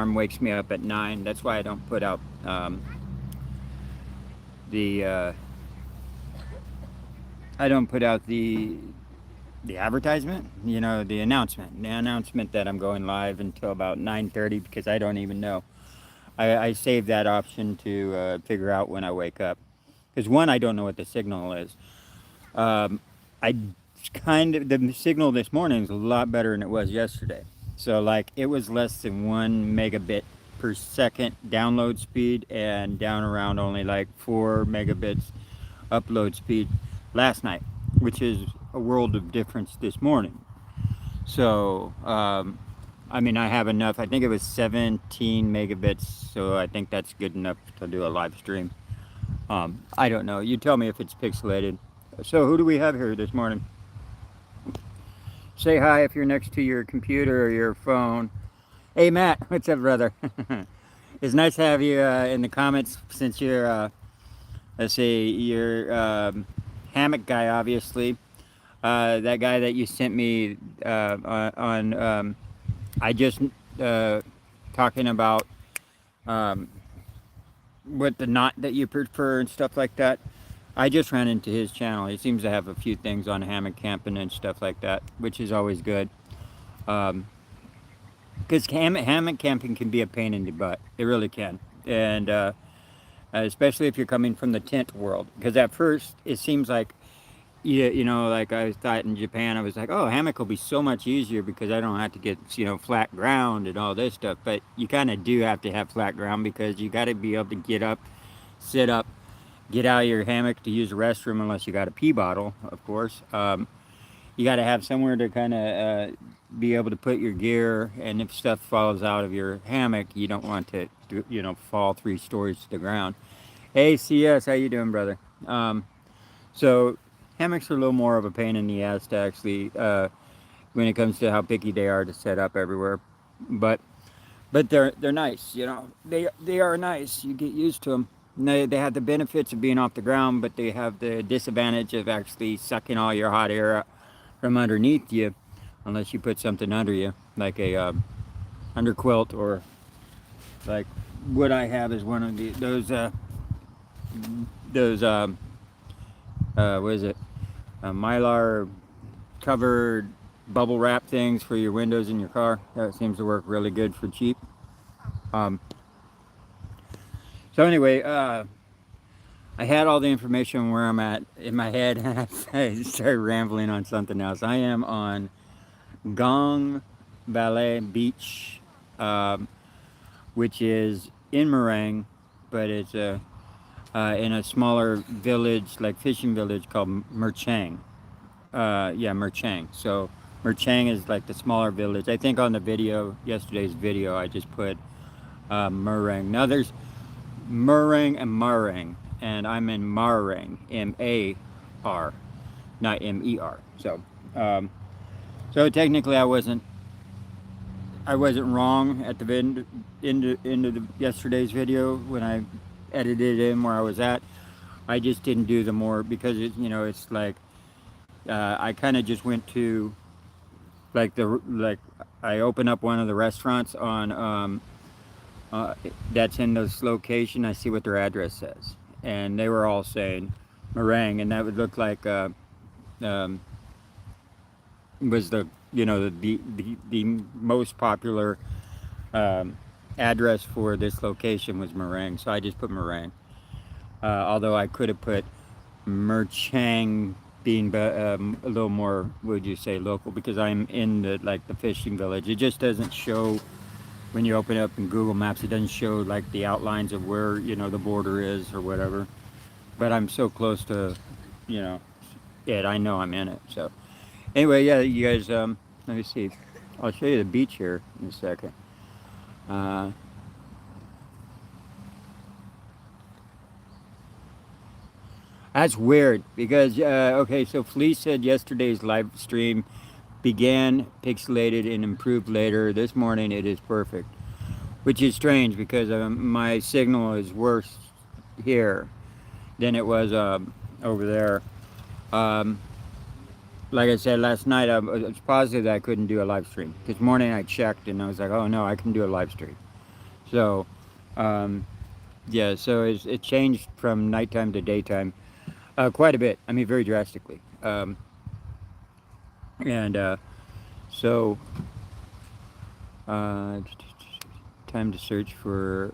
alarm wakes me up at 9. That's why I don't put out the I don't put out the advertisement, the announcement that I'm going live until about 9:30 because I don't even know. I save that option to figure out when I wake up. Because one, I don't know what the signal is. I the signal this morning is a lot better than it was yesterday. So like it was less than 1 megabit per second download speed and down around only like 4 megabits upload speed last night, which is a world of difference this morning. So I mean, I have enough. I think it was 17 megabits, so I think that's good enough to do a live stream. I don't know. You tell me if it's pixelated. So who do we have here this morning? Say hi if you're next to your computer or your phone. Hey, Matt. What's up, brother? It's nice to have you in the comments since you're, let's see, you're Hammock guy, obviously. That guy that you sent me on I just talking about what the knot that you prefer and stuff like that. I just ran into his channel. He seems to have a few things on hammock camping and stuff like that, which is always good. Because hammock camping can be a pain in the butt. It really can. And especially if you're coming from the tent world. Because at first, it seems like, like I thought in Japan, I was like, oh, hammock will be so much easier because I don't have to get, flat ground and all this stuff. But you kind of do have to have flat ground because you got to be able to get up, sit up, get out of your hammock to use the restroom unless you got a pee bottle, of course. You got to have somewhere to kind of be able to put your gear, and if stuff falls out of your hammock, you don't want to, fall 3 stories to the ground. Hey, CS, how you doing, brother? So hammocks are a little more of a pain in the ass to actually, when it comes to how picky they are to set up everywhere, but they're nice, they are nice. You get used to them. And they have the benefits of being off the ground, but they have the disadvantage of actually sucking all your hot air from underneath you, unless you put something under you, like a under quilt, or like what I have is one of those what is it? Mylar covered bubble wrap things for your windows in your car. That seems to work really good for cheap. So anyway, I had all the information where I'm at in my head, and I started rambling on something else. I am on Gong Valley Beach, which is in Marang, but it's in a smaller village, like fishing village, called Merchang. Yeah, Merchang. So Merchang is like the smaller village. I think on the video, yesterday's video, I just put Marang. Now there's Marang and Marang, and I'm in Marang, M-A-R, not M-E-R. So, so technically, I wasn't wrong at the end of the yesterday's video when I edited it in where I was at. I just didn't do the more because it's like I kind of just went to like I opened up one of the restaurants on that's in this location. I see what their address says, and they were all saying Meringue, and that would look like was the the most popular address for this location was Meringue, so I just put Meringue. Although I could have put Merchang, being a little more, would you say, local, because I'm in the fishing village. It just doesn't show when you open it up in Google Maps. It doesn't show like the outlines of where the border is or whatever. But I'm so close to it. I know I'm in it. So anyway, yeah, you guys. Let me see. I'll show you the beach here in a second. That's weird because okay, so Fleece said yesterday's live stream began pixelated and improved later. This morning it is perfect, which is strange because my signal is worse here than it was over there. Like I said last night, I was positive that I couldn't do a live stream. This morning I checked and I was like, oh no, I can do a live stream. So, um, yeah, so it changed from nighttime to daytime quite a bit. I mean, very drastically. And so, uh, time to search for.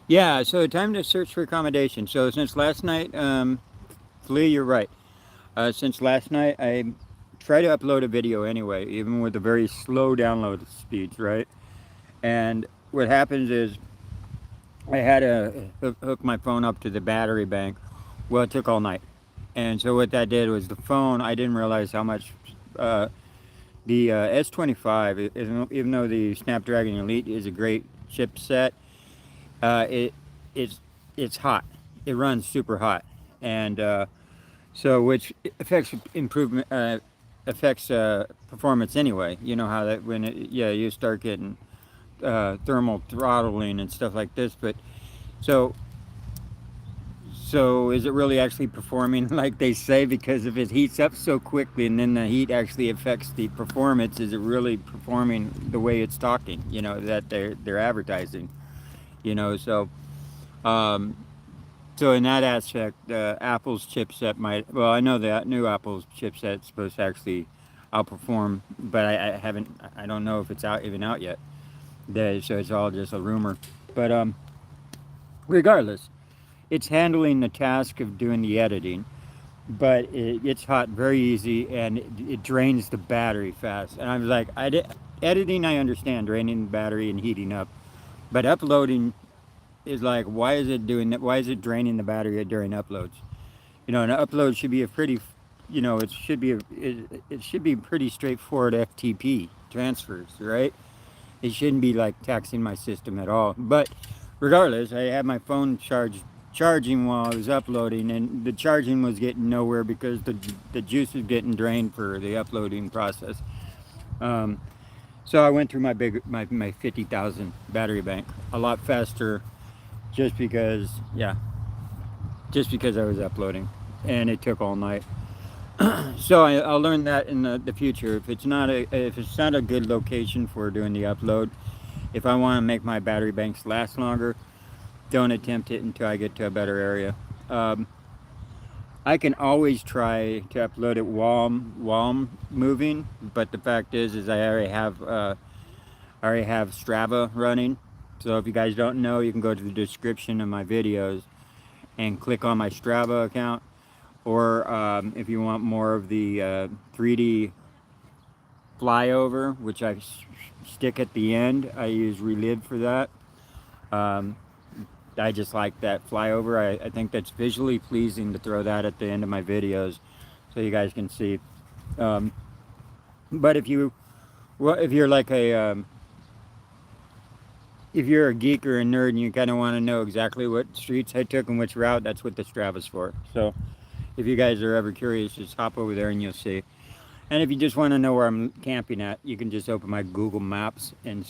Yeah, so time to search for accommodation. So since last night, Flea, you're right. Since last night, I try to upload a video anyway, even with the very slow download speeds, right? And what happens is I had to hook my phone up to the battery bank. Well, it took all night. And so what that did was the phone, I didn't realize how much uh, the S25, even though the Snapdragon Elite is a great chipset, uh, it it's it's hot. It runs super hot, and so which affects improvement affects performance anyway. You know how that when yeah, you start getting thermal throttling and stuff like this. But so so is it really actually performing like they say? Because if it heats up so quickly and then the heat actually affects the performance, is it really performing the way it's talking? You know that they're advertising. You know so. Um, so in that aspect, Apple's chipset might. Well, I know that new Apple's chipset is supposed to actually outperform, but I haven't. I don't know if it's out even out yet. So it's all just a rumor. But regardless, it's handling the task of doing the editing, but it gets hot very easy and it drains the battery fast. And I was like, editing, I understand draining the battery and heating up, but uploading is like, why is it doing that? Why is it draining the battery during uploads? You know, an upload should be a pretty, you know, it should be pretty straightforward FTP transfers, right? It shouldn't be like taxing my system at all. But regardless, I had my phone charging while I was uploading, and the charging was getting nowhere because the juice was getting drained for the uploading process. Um, so I went through my 50,000 battery bank a lot faster, just because just because I was uploading, and it took all night. So I'll learn that in the future. If it's not a good location for doing the upload, if I want to make my battery banks last longer, don't attempt it until I get to a better area. Um, I can always try to upload it while I'm moving, but the fact is I already have Strava running. So if you guys don't know, you can go to the description of my videos and click on my Strava account. Or if you want more of the 3D flyover, which I stick at the end, I use Relive for that. Um, I just like that flyover. I think that's visually pleasing to throw that at the end of my videos so you guys can see. Um, but if you're like if you're a geek or a nerd and you kind of want to know exactly what streets I took and which route, that's what the Strava's for. So if you guys are ever curious, just hop over there and you'll see. And if you just want to know where I'm camping at, you can just open my Google Maps and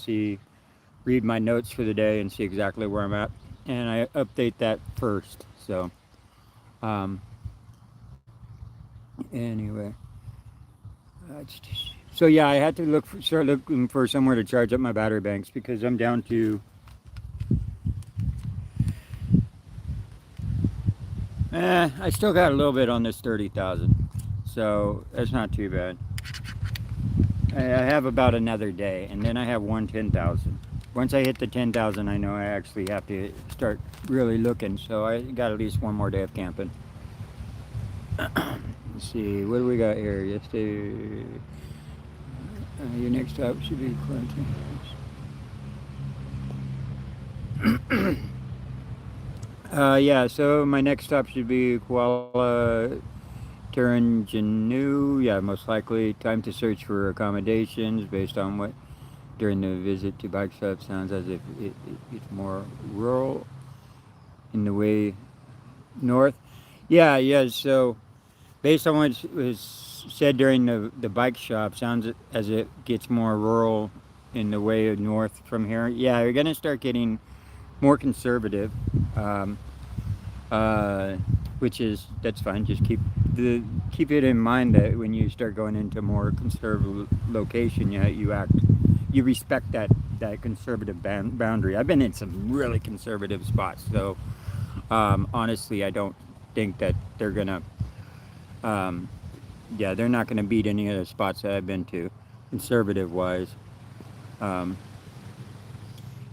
read my notes for the day and see exactly where I'm at. And I update that first. So, um, anyway. So yeah, I had to start looking for somewhere to charge up my battery banks because I'm down to I still got a little bit on this 30,000, so that's not too bad. I have about another day, and then I have 10,000. Once I hit the 10,000, I know I actually have to start really looking, so I got at least one more day of camping. Let's see, what do we got here? Yesterday, your next stop should be quarantine. Yeah, so my next stop should be Kuala Terengganu. Yeah, most likely. Time to search for accommodations based on what during the visit to bike shop sounds as if it's more rural in the way north. Yeah, so based on what was said during the bike shop, sounds as it gets more rural in the way of north from here. Yeah, you're going to start getting more conservative, which is that's fine. Just keep it in mind that when you start going into more conservative location, you respect that that conservative boundary. I've been in some really conservative spots, so honestly, I don't think that they're gonna. Um, yeah, they're not gonna beat any of the spots that I've been to, conservative wise. Um,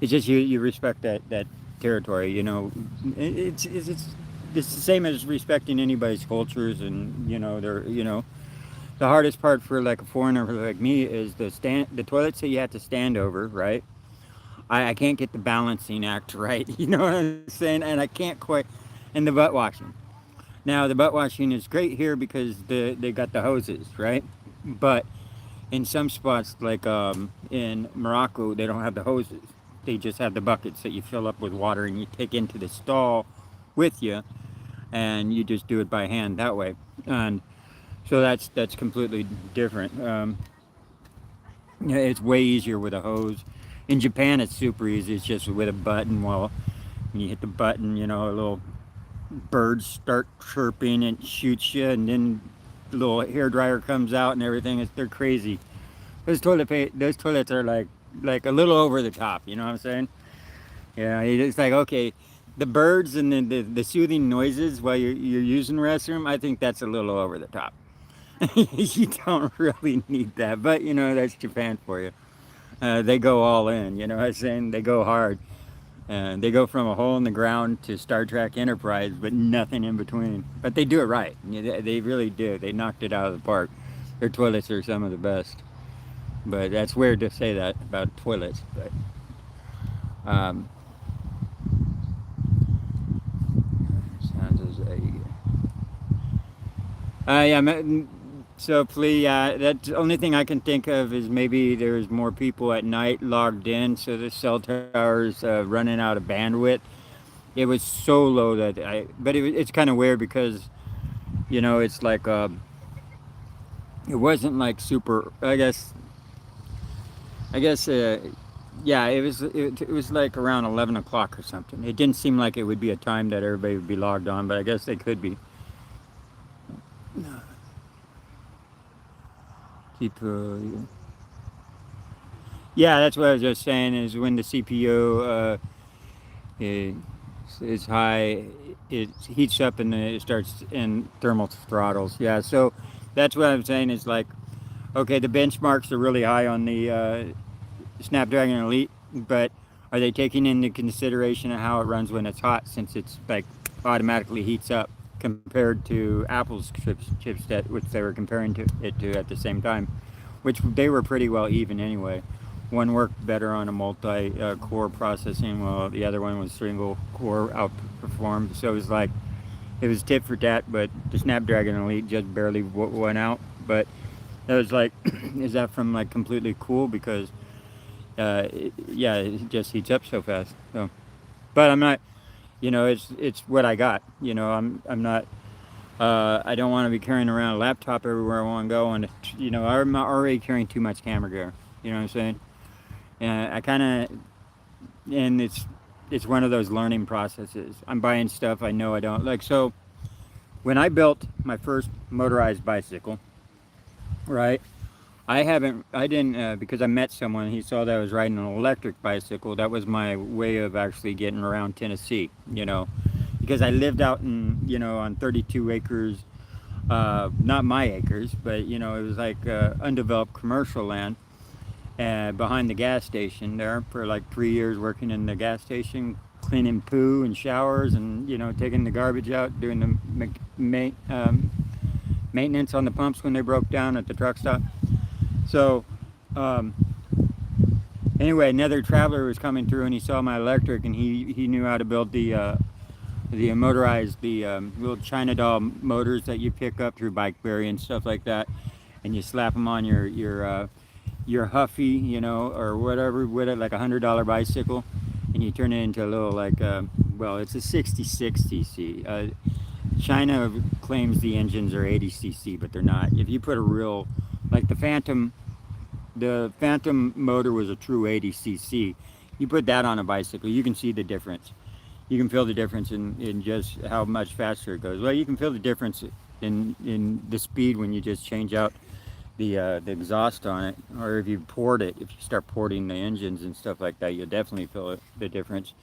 it's just you respect that territory. You know, it's the same as respecting anybody's cultures, and they're the hardest part for like a foreigner like me is the toilets that you have to stand over, right? I can't get the balancing act right. You know what I'm saying? And I can't quite. And the butt washing. Now the butt washing is great here because they got the hoses, right? But in some spots, like in Morocco, they don't have the hoses. They just have the buckets that you fill up with water and you take into the stall with you, and you just do it by hand that way. And so that's completely different. Yeah, it's way easier with a hose. In Japan, it's super easy. It's just with a button. Well, when you hit the button, a little birds start chirping and shoots you, and then the little hair dryer comes out and everything. They're crazy. Those toilets are like a little over the top. You know what I'm saying? Yeah, it's like okay, the birds and the soothing noises while you're using the restroom. I think that's a little over the top. You don't really need that, but that's Japan for you. They go all in. You know what I'm saying? They go hard. They go from a hole in the ground to Star Trek Enterprise, but nothing in between. But they do it right. They really do. They knocked it out of the park. Their toilets are some of the best. But that's weird to say that about toilets. But sounds as yeah. So please, that's the only thing I can think of is maybe there's more people at night logged in, so the cell tower's running out of bandwidth. It was so low that but it's kind of weird because, it's like, it wasn't like super, I guess, yeah, it was like around 11 o'clock or something. It didn't seem like it would be a time that everybody would be logged on, but I guess they could be. Keep, yeah, that's what I was just saying. Is when the CPU is high, it heats up and it starts in thermal throttles. Yeah, so that's what I'm saying. Is like, okay, the benchmarks are really high on the Snapdragon Elite, but are they taking into consideration how it runs when it's hot, since it's like automatically heats up compared to Apple's chipset, which they were comparing it to at the same time, which they were pretty well even anyway. One worked better on a multi-core processing, while the other one was single core outperformed. So it was like it was tit for tat, but the Snapdragon Elite just barely went out. But it was like, is that from like completely cool because yeah, it just heats up so fast. So, but I'm not, it's what I got. I'm not. I don't want to be carrying around a laptop everywhere I want to go, and I'm already carrying too much camera gear. You know what I'm saying? And I kind of, and it's one of those learning processes. I'm buying stuff I know I don't like. So when I built my first motorized bicycle, right? I didn't, because I met someone, he saw that I was riding an electric bicycle. That was my way of actually getting around Tennessee, because I lived out on 32 acres, not my acres, but, it was like undeveloped commercial land behind the gas station there for like 3 years working in the gas station, cleaning poo and showers and, taking the garbage out, doing the maintenance on the pumps when they broke down at the truck stop. So, anyway, another traveler was coming through and he saw my electric, and he knew how to build the motorized, little China doll motors that you pick up through BikeBerry and stuff like that, and you slap them on your Huffy, or whatever, with it, like $100 bicycle, and you turn it into a little like, well, it's a 66 cc. China claims the engines are 80 cc, but they're not. If you put a real, like the Phantom motor was a true 80 cc. You put that on a bicycle, you can see the difference. You can feel the difference in just how much faster it goes. Well, you can feel the difference in the speed when you just change out the exhaust on it, or if you port it, if you start porting the engines and stuff like that, you'll definitely feel the difference.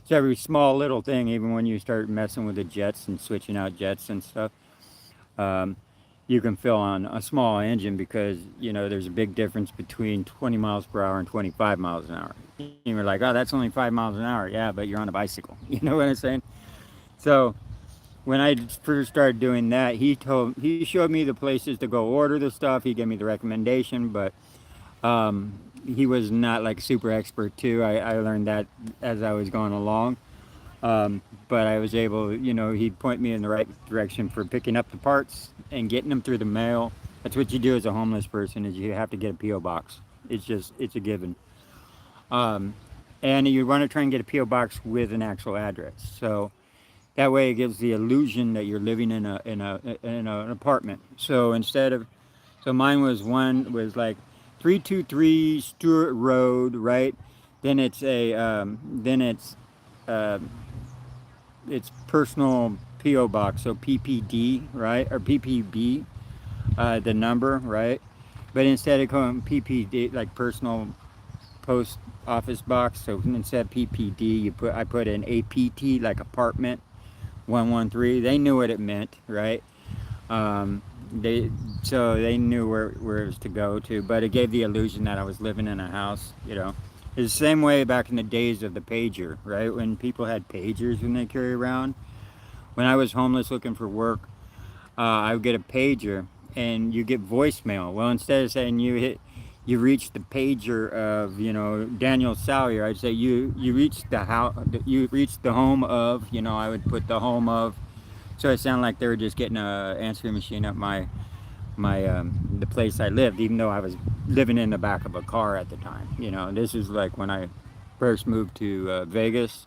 So every small little thing, even when you start messing with the jets and switching out jets and stuff, um, you can feel on a small engine because there's a big difference between 20 miles per hour and 25 miles an hour. You're like, oh, that's only 5 miles an hour. Yeah, but you're on a bicycle. You know what I'm saying? So when I first started doing that, he showed me the places to go order the stuff. He gave me the recommendation, but he was not like super expert too. I learned that as I was going along. But I was able, he'd point me in the right direction for picking up the parts and getting them through the mail. That's what you do as a homeless person is you have to get a PO box. It's a given. Um, and you want to try and get a PO box with an actual address. So that way, it gives the illusion that you're living in an apartment. So so mine was like 323 Stewart Road, right? Then uh, it's personal PO box, so PPD, right, or PPB, the number, right? But instead of going PPD, like personal post office box, so instead of PPD, I put an APT, like apartment 113. They knew what it meant, right? Um, they so they knew where it was to go to, but it gave the illusion that I was living in a house. It's the same way back in the days of the pager, right? When people had pagers when they carry around. When I was homeless looking for work, I would get a pager, and you get voicemail. Well, instead of saying you reached the pager of Daniel Salyer, I'd say you reached the house, you reached the home of. I would put the home of, so it sounded like they were just getting a answering machine at my the place I lived, even though I was living in the back of a car at the time. This is like when I first moved to Vegas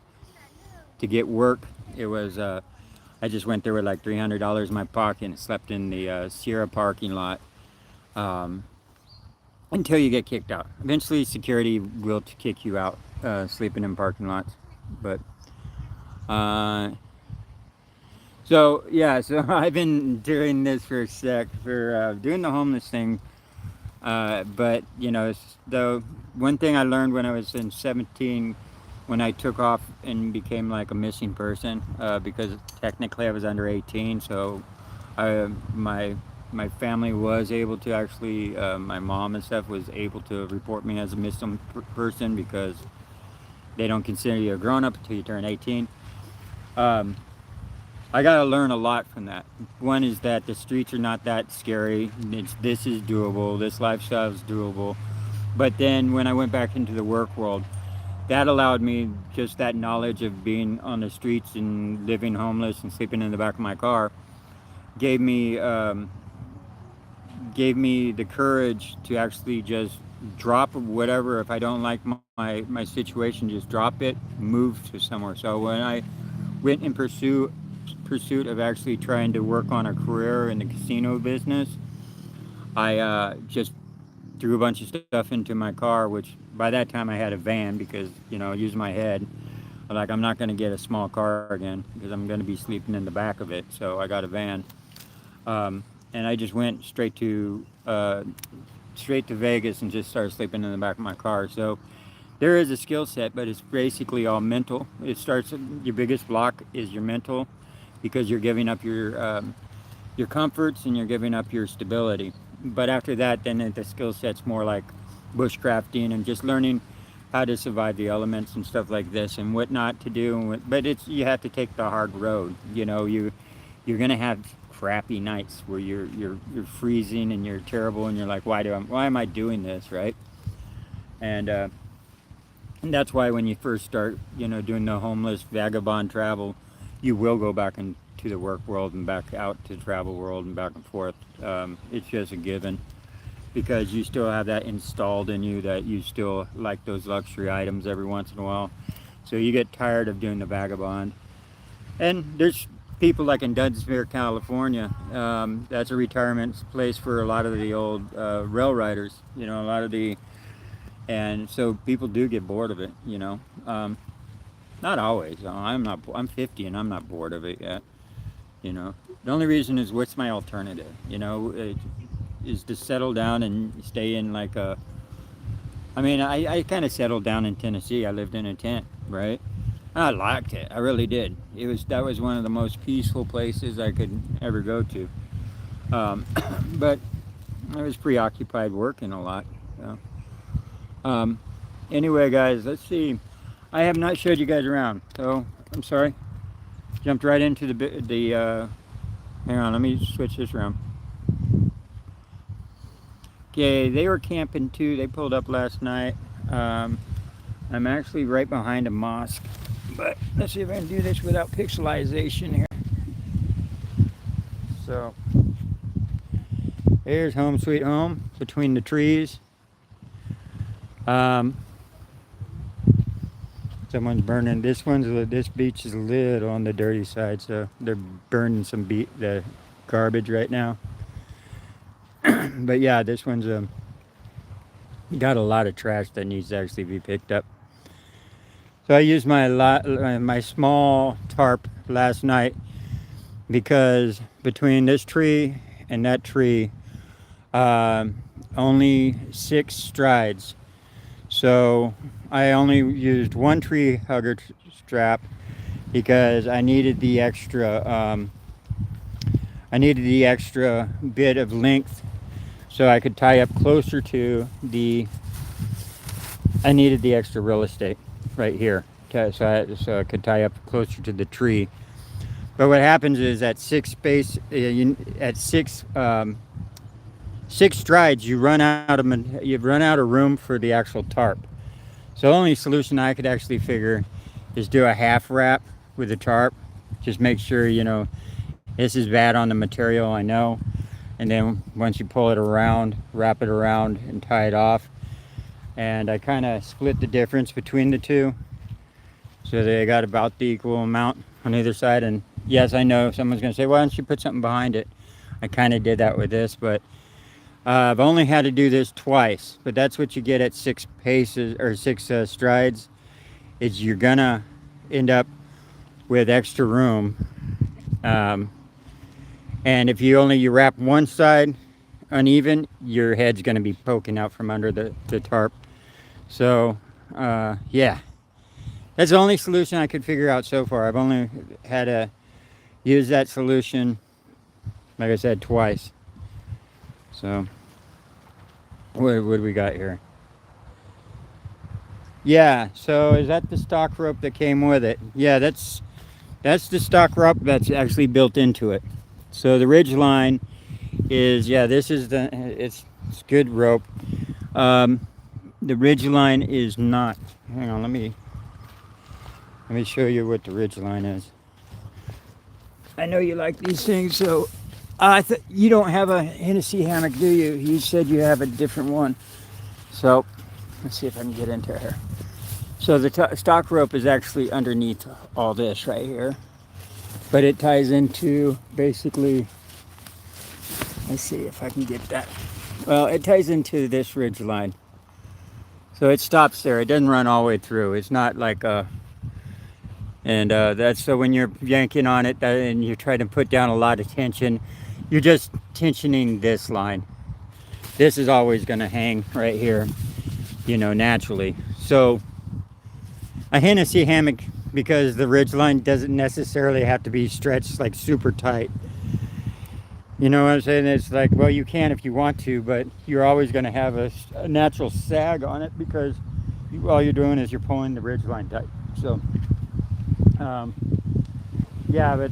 to get work. It was I just went there with like $300 in my pocket and slept in the Sierra parking lot um, until you get kicked out. Eventually, security will kick you out sleeping in parking lots. But uh, so yeah, so I've been doing this for a sec for doing the homeless thing. But the one thing I learned when I was in 17, when I took off and became like a missing person, because technically I was under 18, so my family was able to actually, my mom and stuff was able to report me as a missing person because they don't consider you a grown up until you turn 18. Um, I got to learn a lot from that. One is that the streets are not that scary. This is doable. This lifestyle is doable. But then when I went back into the work world, that allowed me just that knowledge of being on the streets and living homeless and sleeping in the back of my car gave me the courage to actually just drop whatever. If I don't like my situation, just drop it, move to somewhere. So when I went in pursuit of actually trying to work on a career in the casino business, I just threw a bunch of stuff into my car, which by that time I had a van because using my head. Like, I'm not going to get a small car again because I'm going to be sleeping in the back of it. So I got a van, and I just went straight to Vegas and just started sleeping in the back of my car. So there is a skill set, but it's basically all mental. It starts, your biggest block is your mental, because you're giving up your comforts and you're giving up your stability. But after that, then the skill set's more like bushcrafting and just learning how to survive the elements and stuff like this and what not to do. But you have to take the hard road. You're gonna have crappy nights where you're freezing and you're terrible and you're like, why am I doing this, right? And and that's why when you first start, doing the homeless vagabond travel, you will go back into the work world and back out to the travel world and back and forth. It's just a given because you still have that installed in you that you still like those luxury items every once in a while. So you get tired of doing the vagabond. And there's people like in Dunsmuir, California. That's a retirement place for a lot of the old rail riders. A lot of the and so people do get bored of it. Not always. I'm 50 and I'm not bored of it yet. The only reason is, what's my alternative? is to settle down and stay in like a. I mean, I kind of settled down in Tennessee. I lived in a tent, right? I liked it. I really did. That was one of the most peaceful places I could ever go to. Um, but I was preoccupied working a lot. So. Um, anyway, guys, let's see. I have not showed you guys around, so I'm sorry. Jumped right into the. Hang on, let me switch this around. Okay, they were camping too. They pulled up last night. I'm actually right behind a mosque, but let's see if I can do this without pixelization here. So, here's home sweet home between the trees. Someone's burning. This beach is a little on the dirty side, so they're burning the garbage right now. But yeah, this one's got a lot of trash that needs to actually be picked up. So I used my small tarp last night because between this tree and that tree, only 6 strides. So I only used one tree hugger strap because I needed the extra. I needed the extra bit of length so I could tie up closer to the. I needed the extra real estate right here, so I could tie up closer to the tree. But what happens is at 6 space, at 6 strides, you run out of room for the actual tarp. So the only solution I could actually figure is do a half wrap with the tarp. Just make sure, this is bad on the material, I know. And then once you pull it around, wrap it around and tie it off. And I kind of split the difference between the two. So they got about the equal amount on either side. And yes, I know someone's going to say, why don't you put something behind it? I kind of did that with this, but I've only had to do this twice. But that's what you get at 6 paces or 6 strides, is you're going to end up with extra room. And if you wrap one side uneven, your head's going to be poking out from under the tarp. So, yeah. That's the only solution I could figure out so far. I've only had to use that solution, like I said, twice. So, what do we got here? Yeah, so is that the stock rope that came with it? Yeah, that's the stock rope that's actually built into it. So the ridge line is, this is it's good rope. The ridge line is not. Hang on, let me show you what the ridge line is. I know you like these things, so you don't have a Hennessy hammock, do you? You said you have a different one. So let's see if I can get into her. So the stock rope is actually underneath all this right here, but it ties into basically. Let's see if I can get that. Well, it ties into this ridge line. So it stops there. It doesn't run all the way through. It's not like a. And that's so when you're yanking on it and you're trying to put down a lot of tension, you're just tensioning this line. This is always going to hang right here, naturally. So a Hennessy hammock, because the ridge line doesn't necessarily have to be stretched like super tight. You know what I'm saying? It's like, well, you can if you want to, but you're always going to have a natural sag on it because all you're doing is you're pulling the ridge line tight. So, yeah, but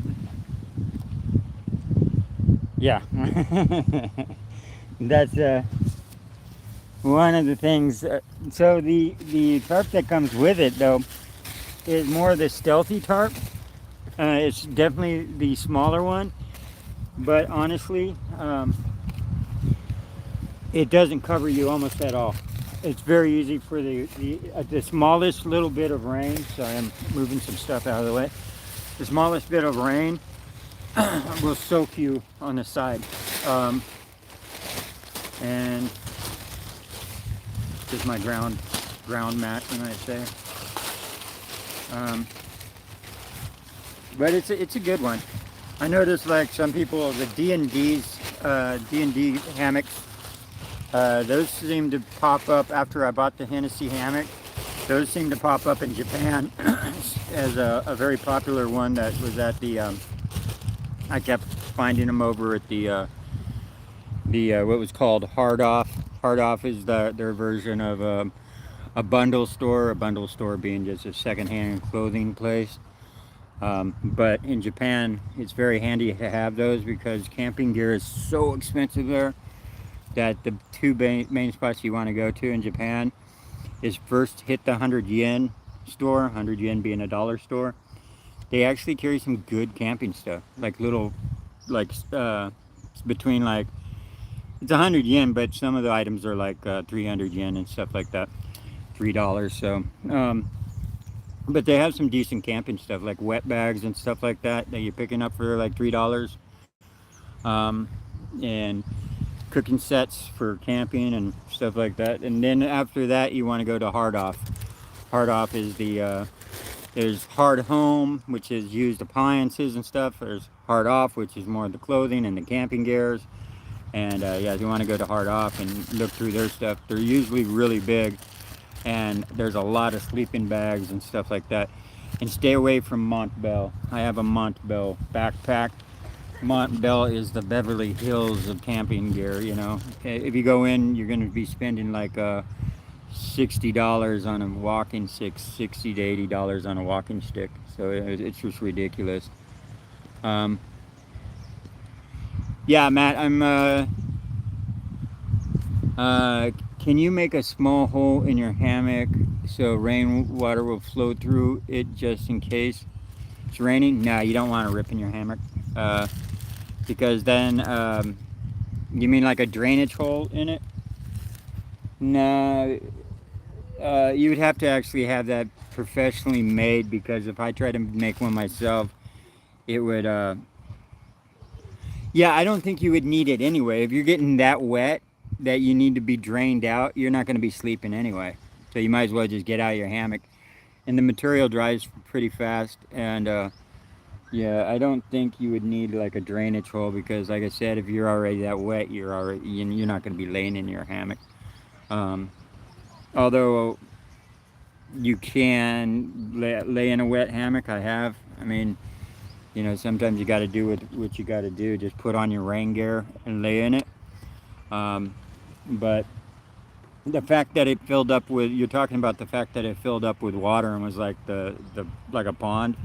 yeah, that's one of the things. So the tarp that comes with it, though, is more the stealthy tarp. It's definitely the smaller one. But honestly, it doesn't cover you almost at all. It's very easy for the smallest little bit of rain. Sorry, I'm moving some stuff out of the way. The smallest bit of rain will soak you on the side. And this is my ground mat, you might say. But it's a good one. I noticed like some people, the D&Ds D&D hammocks. Those seem to pop up after I bought the Hennessy hammock. Those seem to pop up in Japan as a very popular one that was at the, I kept finding them over at the what was called Hard Off. Hard Off is their version of a bundle store being just a secondhand clothing place. But in Japan, it's very handy to have those because camping gear is so expensive there that the two main spots you want to go to in Japan is first hit the 100 yen store, 100 yen being a dollar store. They actually carry some good camping stuff, like little, like between like, it's 100 yen, but some of the items are like 300 yen and stuff like that, $3. So, but they have some decent camping stuff, like wet bags and stuff like that you're picking up for like $3. And cooking sets for camping and stuff like that. And then after that, you want to go to Hard Off. Hard Off is there's Hard Home, which is used appliances and stuff. There's Hard Off, which is more of the clothing and the camping gears. And yeah, you want to go to Hard Off and look through their stuff. They're usually really big, and there's a lot of sleeping bags and stuff like that. And stay away from Montbell. I have a Montbell backpack. Montbell is the Beverly Hills of camping gear, you know. If you go in, you're going to be spending like $60 on a walking stick, $60 to $80 on a walking stick. So it's just ridiculous. Yeah, Matt, can you make a small hole in your hammock so rainwater will flow through it just in case it's raining? No, you don't want to rip in your hammock. Because then, you mean like a drainage hole in it? No, you would have to actually have that professionally made, because if I try to make one myself, it would, yeah, I don't think you would need it anyway. If you're getting that wet that you need to be drained out, you're not going to be sleeping anyway. So you might as well just get out of your hammock. And the material dries pretty fast, and, yeah, I don't think you would need like a drainage hole, because like I said, if you're already that wet, you're not going to be laying in your hammock. Although you can lay in a wet hammock, I mean, you know, sometimes you got to do what you got to do. Just put on your rain gear and lay in it. But the fact that it filled up with, you're talking about the fact that it filled up with water and was like like a pond.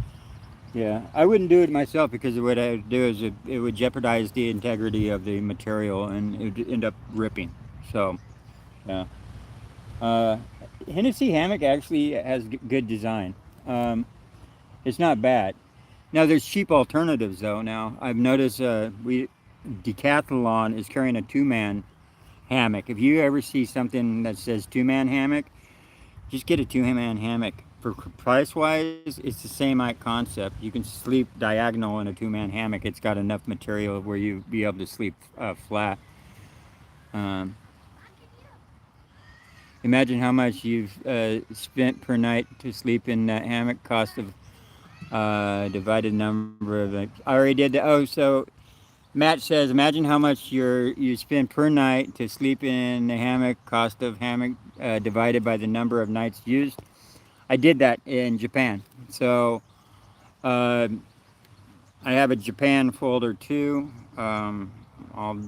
Yeah, I wouldn't do it myself, because what I would do is it would jeopardize the integrity of the material and it would end up ripping. So, yeah. Hennessy hammock actually has good design. It's not bad. Now there's cheap alternatives though. Now I've noticed Decathlon is carrying a 2-man hammock. If you ever see something that says 2-man hammock, just get a 2-man hammock. For price-wise, it's the same concept. You can sleep diagonal in a 2-man hammock. It's got enough material where you be able to sleep flat. Imagine how much you've spent per night to sleep in that hammock. Cost of divided number of. I already did that. Oh, so Matt says, imagine how much you spend per night to sleep in the hammock. Cost of hammock divided by the number of nights used. I did that in Japan. So I have a Japan folder too. I'll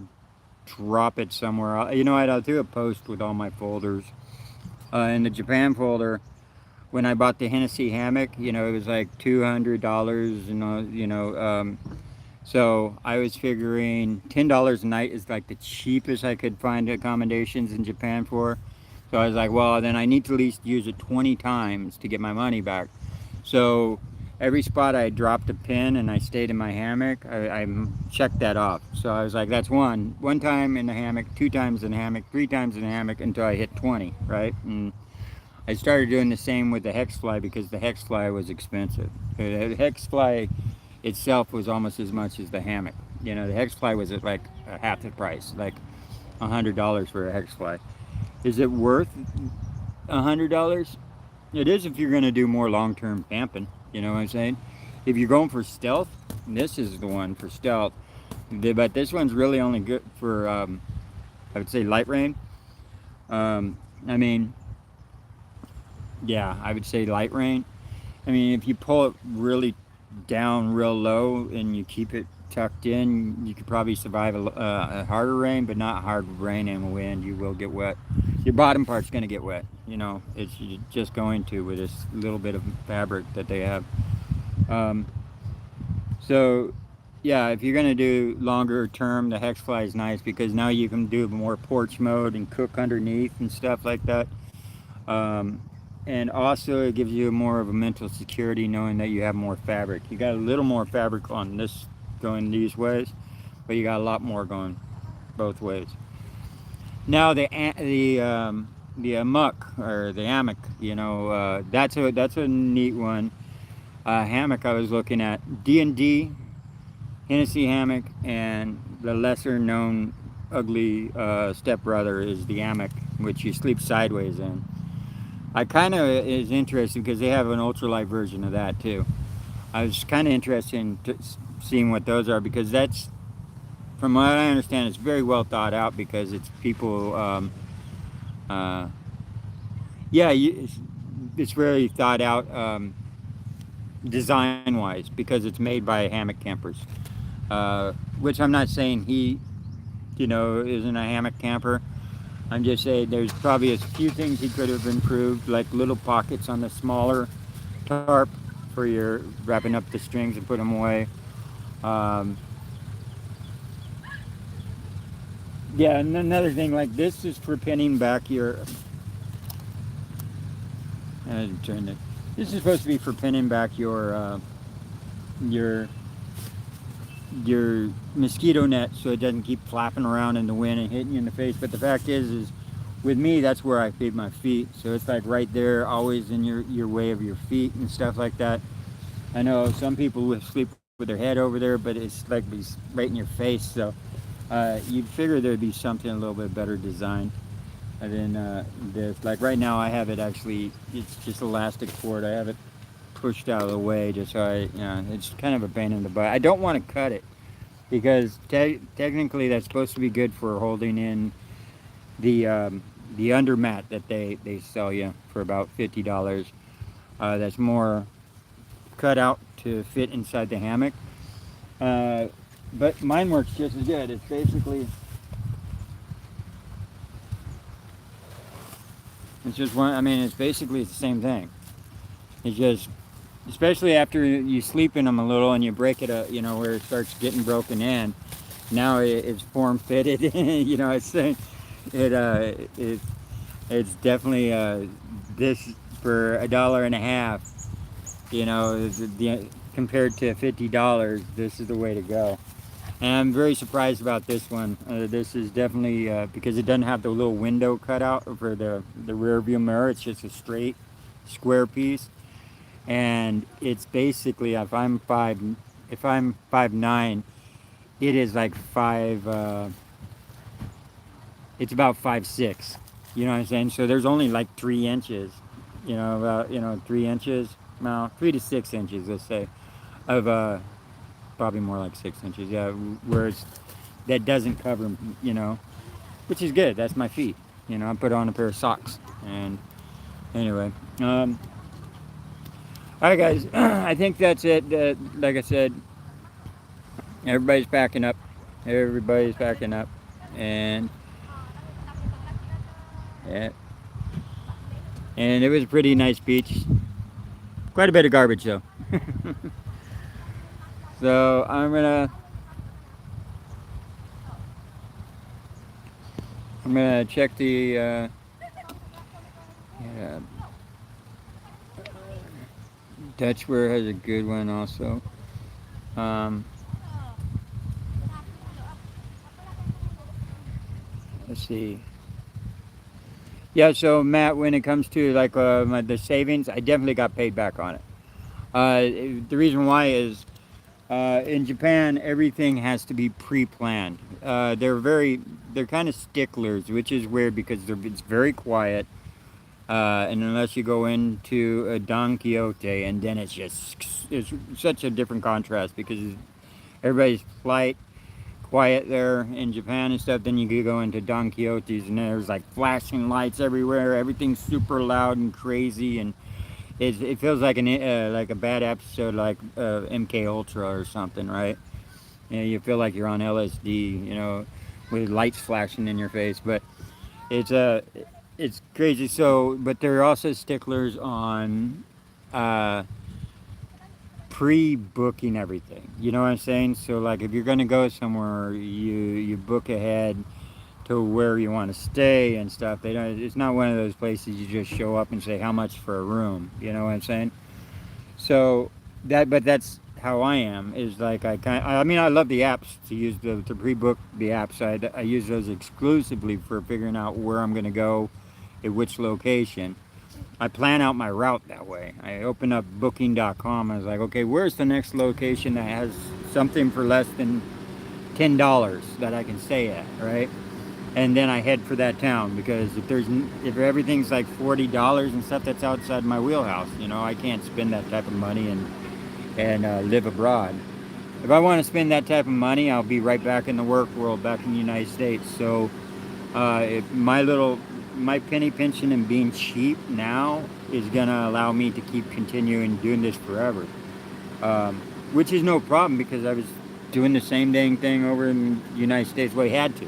drop it somewhere. You know what? I'll do a post with all my folders. In the Japan folder, when I bought the Hennessy hammock, you know, it was like $200, so I was figuring $10 a night is like the cheapest I could find accommodations in Japan for. So I was like, well, then I need to at least use it 20 times to get my money back. So every spot I dropped a pin and I stayed in my hammock, I checked that off. So I was like, that's one time in the hammock, 2 times in the hammock, 3 times in the hammock, until I hit 20, right? And I started doing the same with the hex fly, because the hex fly was expensive. The hex fly itself was almost as much as the hammock. You know, the hex fly was at like half the price, like $100 for a hex fly. Is it worth $100? It is if you're going to do more long-term camping. You know what I'm saying? If you're going for stealth, this is the one for stealth. But this one's really only good for, I would say, light rain. I mean, yeah, I would say light rain. I mean, if you pull it really down real low and you keep it tucked in, you could probably survive a harder rain, but not hard rain and wind. You will get wet. Your bottom part's going to get wet. It's just going to with this little bit of fabric that they have. Um, so, yeah, if you're going to do longer term, the hex fly is nice because now you can do more porch mode and cook underneath and stuff like that. Um, and also it gives you more of a mental security knowing that you have more fabric. You got a little more fabric on this going these ways, but you got a lot more going both ways. Now the Hammock or the Hammock, that's a neat one. Hammock I was looking at D&D, Hennessy Hammock, and the lesser known ugly stepbrother is the Hammock, which you sleep sideways in. I kind of is interested because they have an ultralight version of that too. I was kind of interested in seeing what those are because that's, from what I understand, it's very well thought out because it's people. Uh, yeah, it's very thought out design wise because it's made by hammock campers. Which I'm not saying he, isn't a hammock camper. I'm just saying there's probably a few things he could have improved, like little pockets on the smaller tarp for your wrapping up the strings and put them away. Um, yeah, and another thing, like this is for pinning back your. Turn it. This is supposed to be for pinning back your your mosquito net so it doesn't keep flapping around in the wind and hitting you in the face. But the fact is with me, that's where I feed my feet. So it's like right there, always in your way of your feet and stuff like that. I know some people will sleep with their head over there, but it's like right in your face. So you'd figure there'd be something a little bit better designed than this. Like right now, I have it actually. It's just elastic cord. I have it pushed out of the way just so it's kind of a pain in the butt. I don't want to cut it because technically that's supposed to be good for holding in the undermat that they sell you for about $50. That's more cut out to fit inside the hammock. But mine works just as good. It's basically it's just one. I mean, it's basically the same thing. It's just, especially after you sleep in them a little and you break it, where it starts getting broken in. Now it's form fitted. It's definitely this for $1.50. Compared to $50, this is the way to go. And I'm very surprised about this one. This is definitely because it doesn't have the little window cut out for the rear view mirror. It's just a straight square piece, and it's basically if I'm 5'9", it is like it's about 5'6". You know what I'm saying? So there's only like 3 inches. About 3 inches, no, 3 to 6 inches, let's say, of probably more like 6 inches. Yeah, whereas that doesn't cover, which is good. That's my feet. I put on a pair of socks. And anyway, all right, guys. I think that's it. Like I said, everybody's packing up. Everybody's packing up, and yeah, and it was a pretty nice beach. Quite a bit of garbage though. So I'm gonna check the yeah, Dutchware has a good one also. Let's see. Yeah, so Matt, when it comes to like the savings, I definitely got paid back on it. The reason why is in Japan everything has to be pre-planned. They're kind of sticklers, which is weird because it's very quiet. And unless you go into a Don Quixote, and then it's such a different contrast because everybody's polite, quiet there in Japan and stuff. Then you could go into Don Quixote's and there's like flashing lights everywhere. Everything's super loud and crazy, and it feels like a bad episode like MK Ultra or something, right? You know, you feel like you're on LSD, you know, with lights flashing in your face. But it's it's crazy. So, but they're also sticklers on uh, pre-booking everything. You know what I'm saying? So, like, if you're gonna go somewhere, you book ahead to where you want to stay and stuff. They don't. It's not one of those places you just show up and say how much for a room. You know what I'm saying? So but that's how I am. Is like I mean, I love the apps to use to pre-book the apps. I use those exclusively for figuring out where I'm gonna go, at which location. I plan out my route that way. I open up booking.com. I was like, okay, where's the next location that has something for less than $10 that I can stay at, right? And then I head for that town, because if everything's like $40 and stuff, that's outside my wheelhouse. You know, I can't spend that type of money and live abroad. If I want to spend that type of money, I'll be right back in the work world, back in the United States. So if my penny pension and being cheap now is gonna allow me to keep continuing doing this forever, which is no problem, because I was doing the same dang thing over in the United States. Well, you had to.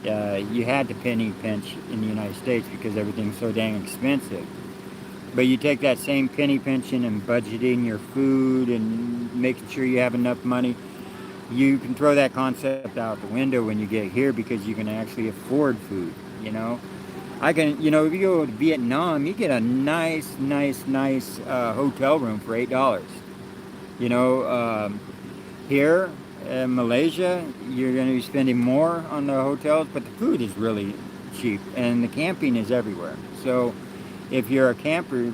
You had to penny pinch in the United States because everything's so dang expensive. But you take that same penny pension and budgeting your food and making sure you have enough money, you can throw that concept out the window when you get here, because you can actually afford food, you know. If you go to Vietnam, you get a nice hotel room for $8. You know, here in Malaysia, you're going to be spending more on the hotels, but the food is really cheap, and the camping is everywhere. So if you're a camper,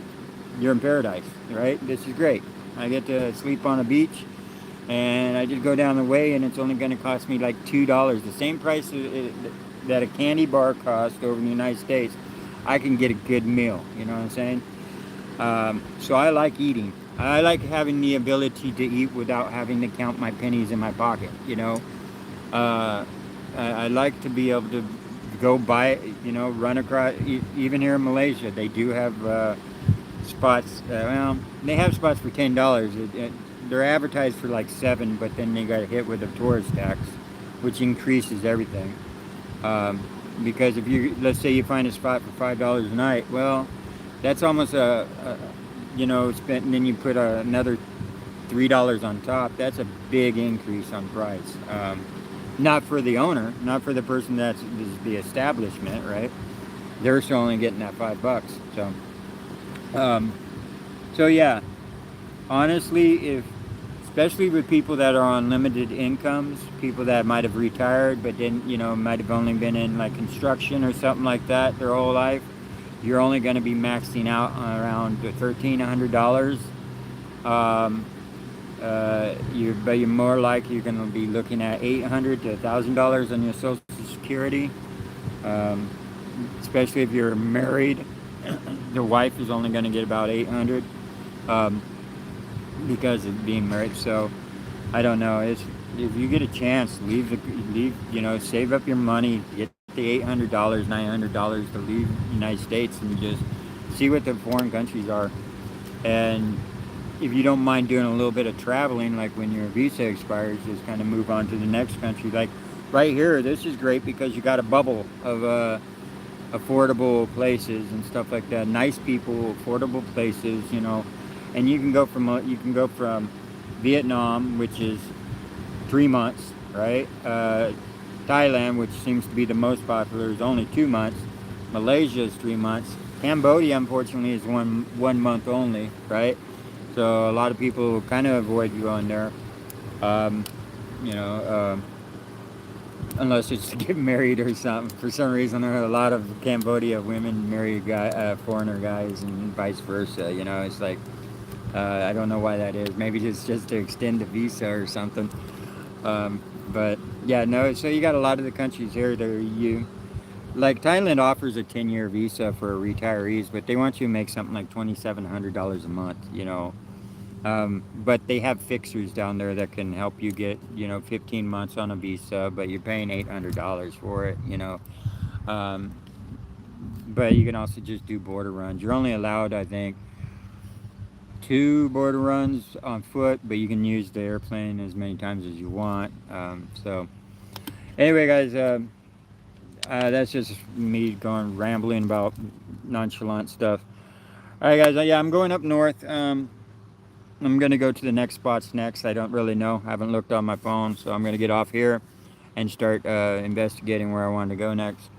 you're in paradise, right? This is great. I get to sleep on a beach, and I just go down the way, and it's only going to cost me like $2, the same price that a candy bar costs over in the United States. I can get a good meal. You know what I'm saying? So I like eating. I like having the ability to eat without having to count my pennies in my pocket. You know, I like to be able to go buy, run across. Even here in Malaysia, they do have spots. Well, they have spots for $10. They're advertised for like $7, but then they got hit with a tourist tax, which increases everything. Because if let's say you find a spot for $5 a night, well, that's almost spent, and then you put another $3 on top. That's a big increase on price. Not for the owner, not for the person that's the establishment, right? They're still only getting that $5. So yeah, honestly, especially with people that are on limited incomes, people that might have retired but didn't, might have only been in like construction or something like that their whole life, you're only going to be maxing out around $1,300. You're more likely you're going to be looking at $800 to $1,000 on your Social Security, especially if you're married. The wife is only going to get about $800 because of being married. So I don't know. If you get a chance, save up your money, get the $800, $900 to leave the United States, and just see what the foreign countries are. And if you don't mind doing a little bit of traveling, like when your visa expires, just kind of move on to the next country. Like right here, this is great because you got a bubble of affordable places and stuff like that. Nice people, affordable places, and you can go from Vietnam, which is 3 months, right? Thailand, which seems to be the most popular, is only 2 months. Malaysia is 3 months. Cambodia, unfortunately, is one month only, right? So a lot of people kind of avoid going there, unless it's to get married or something. For some reason, there are a lot of Cambodia women marry foreigner guys, and vice versa. It's like, I don't know why that is. Maybe it's just to extend the visa or something. But yeah, no. So you got a lot of the countries here that like Thailand offers a 10-year visa for retirees, but they want you to make something like $2,700 a month. But they have fixers down there that can help you get, 15 months on a visa, but you're paying $800 for it, Um, but you can also just do border runs. You're only allowed, I think, 2 border runs on foot, but you can use the airplane as many times as you want. So, anyway, guys, that's just me going rambling about nonchalant stuff. All right, guys. Yeah, I'm going up north. I'm gonna go to the next spots next. I don't really know. I haven't looked on my phone, so I'm gonna get off here and start investigating where I want to go next.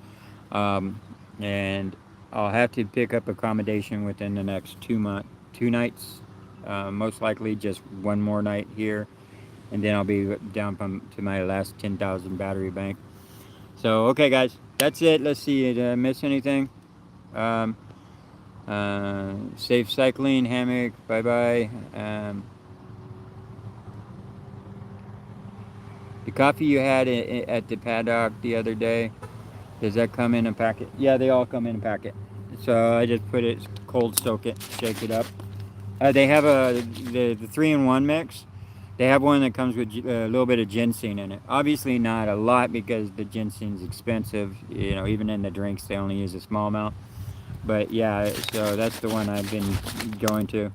Um, and I'll have to pick up accommodation within the next 2 nights. Most likely, just one more night here, and then I'll be down to my last 10,000 battery bank. So, okay, guys, that's it. Let's see. Did I miss anything? Um, safe cycling, Hammock. Bye bye. The coffee you had at the paddock the other day, does that come in a packet? Yeah, they all come in a packet. So I just put it, cold soak it, shake it up. They have the 3-in-1 mix. They have one that comes with a little bit of ginseng in it. Obviously not a lot because the ginseng's expensive. Even in the drinks they only use a small amount. But yeah, so that's the one I've been going to.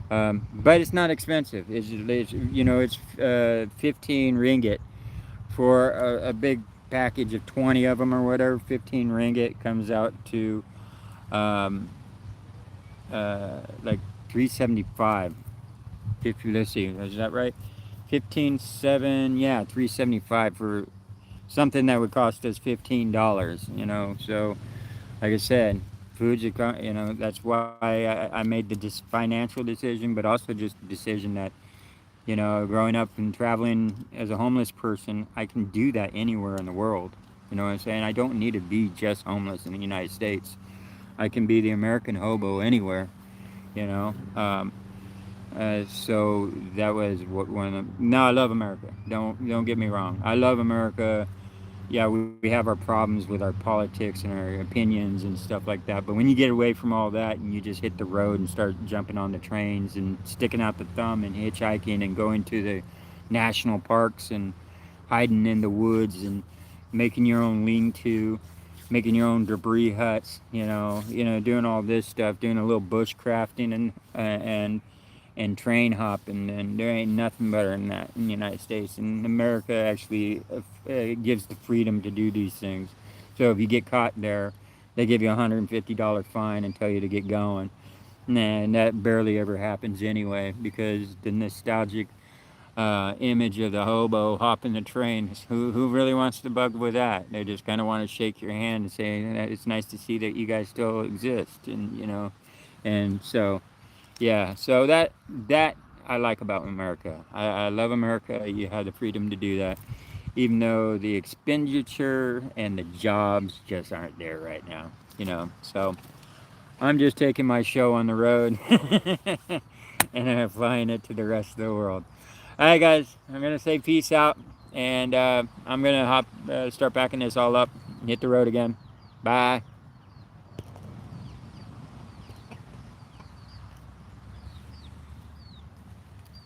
But it's not expensive. It's 15 ringgit for a big package of 20 of them or whatever. 15 ringgit comes out to um, like 375. Let's see, is that right? 15.7, yeah, 375 for something that would cost us $15. So like I said, that's why I made the financial decision, but also just the decision that, growing up and traveling as a homeless person, I can do that anywhere in the world. You know what I'm saying? I don't need to be just homeless in the United States. I can be the American hobo anywhere, you know. So that was what one of the, no, I love America. Don't get me wrong. I love America. Yeah, we have our problems with our politics and our opinions and stuff like that. But when you get away from all that and you just hit the road and start jumping on the trains and sticking out the thumb and hitchhiking and going to the national parks and hiding in the woods and making your own lean-to, making your own debris huts, doing all this stuff, doing a little bush crafting and train hopping, and there ain't nothing better than that in the United States. And America actually gives the freedom to do these things. So if you get caught there, they give you a $150 fine and tell you to get going. And that barely ever happens anyway, because the nostalgic image of the hobo hopping the train, who really wants to bug with that? They just kind of want to shake your hand and say, it's nice to see that you guys still exist. And so yeah, so that I like about America. I love America. You have the freedom to do that, even though the expenditure and the jobs just aren't there right now. So I'm just taking my show on the road and I'm flying it to the rest of the world. All right, guys, I'm gonna say peace out, and I'm gonna start backing this all up, and hit the road again. Bye.